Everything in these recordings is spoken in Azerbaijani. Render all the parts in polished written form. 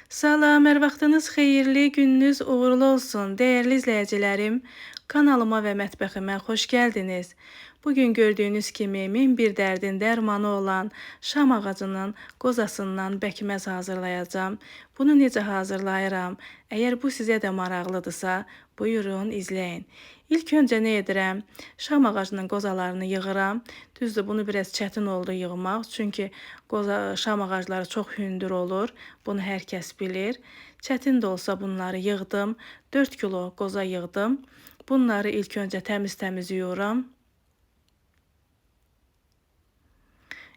Salam, hər vaxtınız xeyirli, gününüz uğurlu olsun. Dəyərli izləyicilərim, kanalıma və mətbəximə xoş gəldiniz. Bugün gördüyünüz kimi min bir dərdin dərmanı olan şam ağacının qozasından bəkməz hazırlayacağam. Bunu necə hazırlayıram? Əgər bu sizə də maraqlıdırsa, buyurun izləyin. İlk öncə nə edirəm? Şam ağacının qozalarını yığıram. Düzdür, bunu biraz çətin oldu yığmaq, çünki şam ağacları çox hündür olur. Bunu hər kəs bilir. Çətin də olsa bunları yığdım. 4 kilo qoza yığdım. Bunları ilk öncə təmiz-təmiz yuyuram.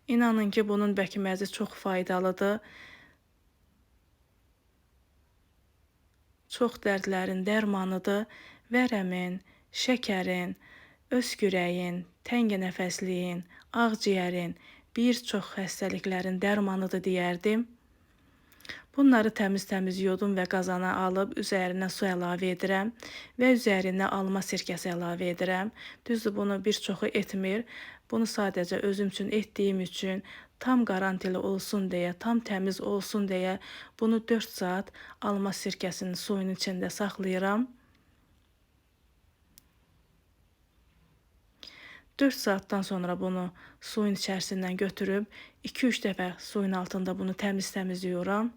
İnanın ki, bunun bəkməzi çox faydalıdır. Çox dərdlərin dərmanıdır. Vərəmin, şəkərin, öskürəyin, təngənəfəsliyin, ağciyərin, bir çox xəstəliklərin dərmanıdır deyərdim. Bunları təmiz-təmiz yudum və qazana alıb üzərinə su əlavə edirəm və üzərinə alma sirkəsi əlavə edirəm. Düzdür, bunu bir çoxu etmir. Bunu sadəcə özüm üçün etdiyim üçün tam qarantili olsun deyə, tam təmiz olsun deyə bunu 4 saat alma sirkəsinin suyun içində saxlayıram. 4 saatdan sonra bunu suyun içərisindən götürüb 2-3 dəfə suyun altında bunu təmiz-təmiz yuyuram.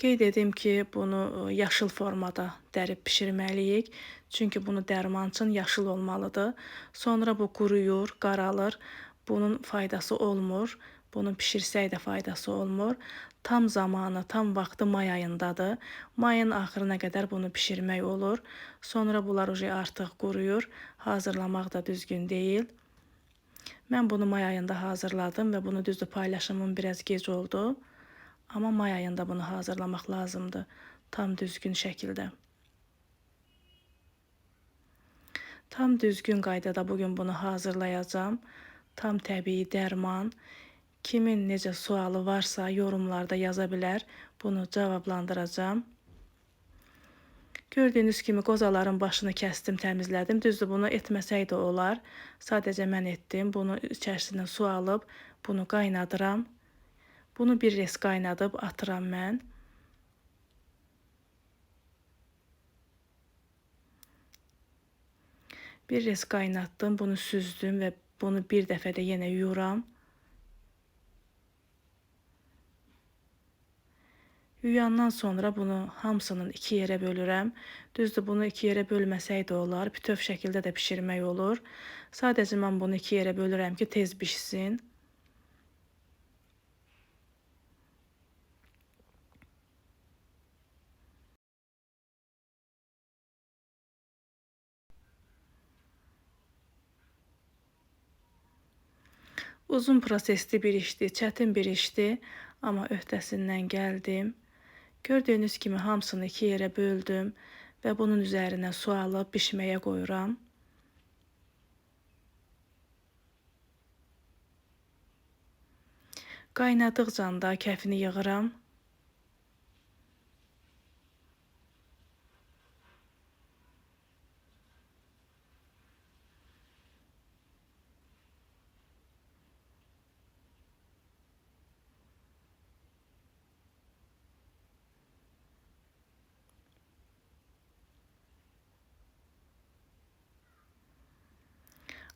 Qeyd edim ki, bunu yaşıl formada dərib bişirməliyik. Çünki bunu dərman üçün yaşıl olmalıdır. Sonra bu quruyur, qaralır. Bunun faydası olmur. Bunu bişirsək də faydası olmur. Tam zamanı, tam vaxtı may ayındadır. Mayın axırına qədər bunu bişirmək olur. Sonra bunlar artıq quruyur. Hazırlamaq da düzgün deyil. Mən bunu may ayında hazırladım və bunu düzdür paylaşımım biraz gec oldu. Amma may ayında bunu hazırlamaq lazımdır tam düzgün şəkildə. Tam düzgün qaydada bugün bunu hazırlayacağım. Tam təbii dərman. Kimin necə sualı varsa yorumlarda yaza bilər. Bunu cavablandıracağım. Gördüyünüz kimi qozaların başını kəsdim, təmizlədim. Düzdür, bunu etməsək də olar. Sadəcə mən etdim. Bunu içərisindən su alıb bunu qaynadıram. Bunu bir res qaynadıb atıram mən. Bir res qaynatdım, bunu süzdüm və bunu bir dəfə də yenə yuyuram. Yuyandan sonra bunu hamısının 2 yerə bölürəm. Düzdür, bunu 2 yerə bölməsək də olar. Bütöv şəkildə də bişirmək olur. Sadəcə mən bunu 2 yerə bölürəm ki, tez bişsin. Uzun prosesli bir işdi, çətin bir işdi, amma öhdəsindən gəldim. Gördüyünüz kimi hamısını 2 yerə böldüm və bunun üzərinə su alıb bişməyə qoyuram. Qaynadıqca da kəfini yığıram.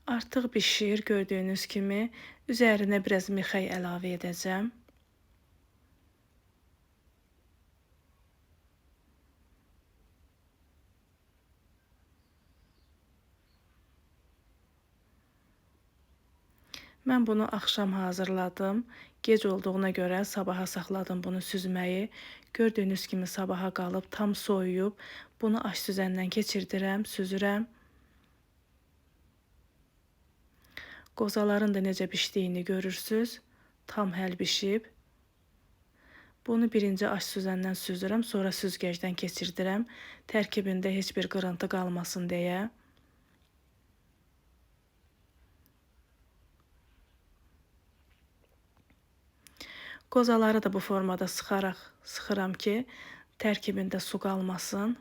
Artıq bişir, gördüyünüz kimi. Üzərinə biraz mixək əlavə edəcəm. Mən bunu axşam hazırladım. Gec olduğuna görə sabaha saxladım bunu süzməyi. Gördüyünüz kimi sabaha qalıb tam soyuyub. Bunu aş süzəndən keçirdirəm, süzürəm. Qozaların da necə bişdiyini görürsüz. Tam həll bişib. Bunu birinci aş süzəndən süzürəm, sonra süzgəcdən keçirdirəm. Tərkibində heç bir qırıntı qalmasın deyə. Qozaları da bu formada sıxıram ki, tərkibində su qalmasın.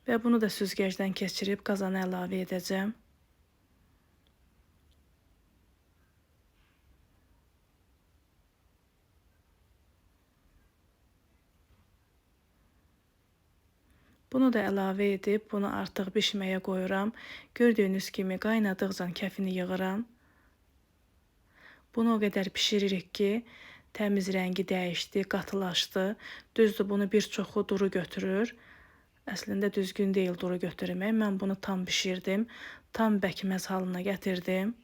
Və bunu da süzgəcdən keçirib qazana əlavə edəcəm. Bunu da əlavə edib, bunu artıq bişməyə qoyuram. Gördüyünüz kimi qaynadıqca kəfini yığıram. Bunu o qədər bişiririk ki, təmiz rəngi dəyişdi, qatılaşdı. Düzdür, bunu bir çoxu duru götürür. Əslində düzgün deyil duru götürmək. Mən bunu tam bişirdim, tam bəkməz halına gətirdim.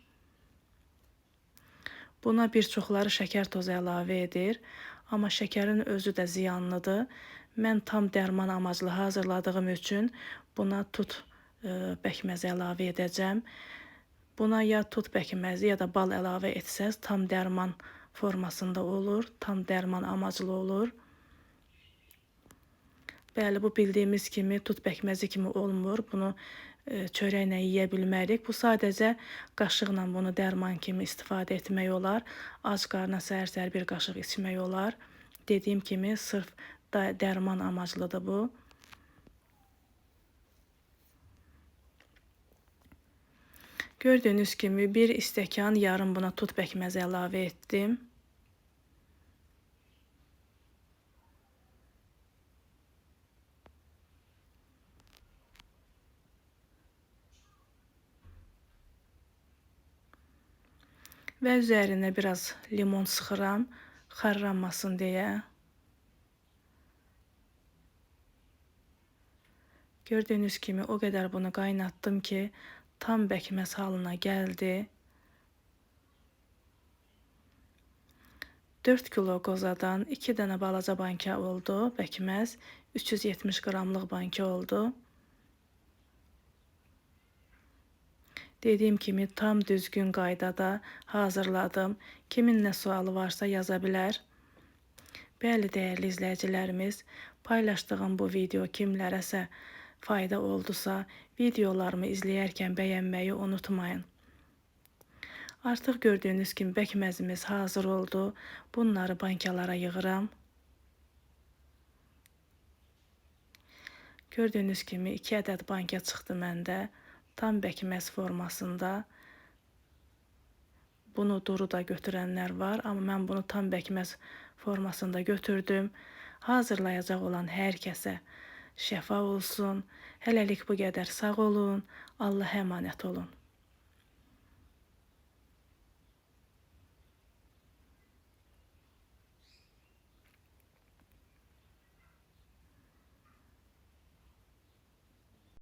Buna bir çoxları şəkər tozu əlavə edir, amma şəkərin özü də ziyanlıdır. Mən tam dərman amaclı hazırladığım üçün buna tut bəkməzi əlavə edəcəm. Buna ya tut bəkməzi ya da bal əlavə etsəz tam dərman formasında olur, tam dərman amaclı olur. Bəli, bu bildiyimiz kimi tut bəkməzi kimi olmur. Bunu çörəklə yeyə bilmərik. Bu sadəcə qaşıqla bunu dərman kimi istifadə etmək olar. Ac qarna səhər-səhər bir qaşıq içmək olar. Dediyim kimi sırf dərman amaclıdır bu. Gördüyünüz kimi bir stəkan yarım buna tut bəkməzi əlavə etdim. Və üzərinə biraz limon sıxıram, xarlanmasın deyə. Gördüyünüz kimi o qədər bunu qaynatdım ki, tam bəkməz halına gəldi. 4 kilo qozadan 2 dənə balaca banka oldu bəkməz, 370 qramlıq banka oldu. Dediyim kimi tam düzgün qaydada hazırladım. Kimin nə sualı varsa yaza bilər. Bəli, dəyərli izləyicilərimiz, paylaşdığım bu video kimlərəsə fayda oldusa, videolarımı izləyərkən bəyənməyi unutmayın. Artıq gördüyünüz kimi bəkməzimiz hazır oldu. Bunları bankalara yığıram. Gördüyünüz kimi 2 ədəd banka çıxdı məndə. Tam bəkməz formasında. Bunu duru da götürənlər var, amma mən bunu tam bəkməz formasında götürdüm. Hazırlayacaq olan hər kəsə şəfa olsun. Hələlik bu qədər, sağ olun. Allah'a əmanət olun.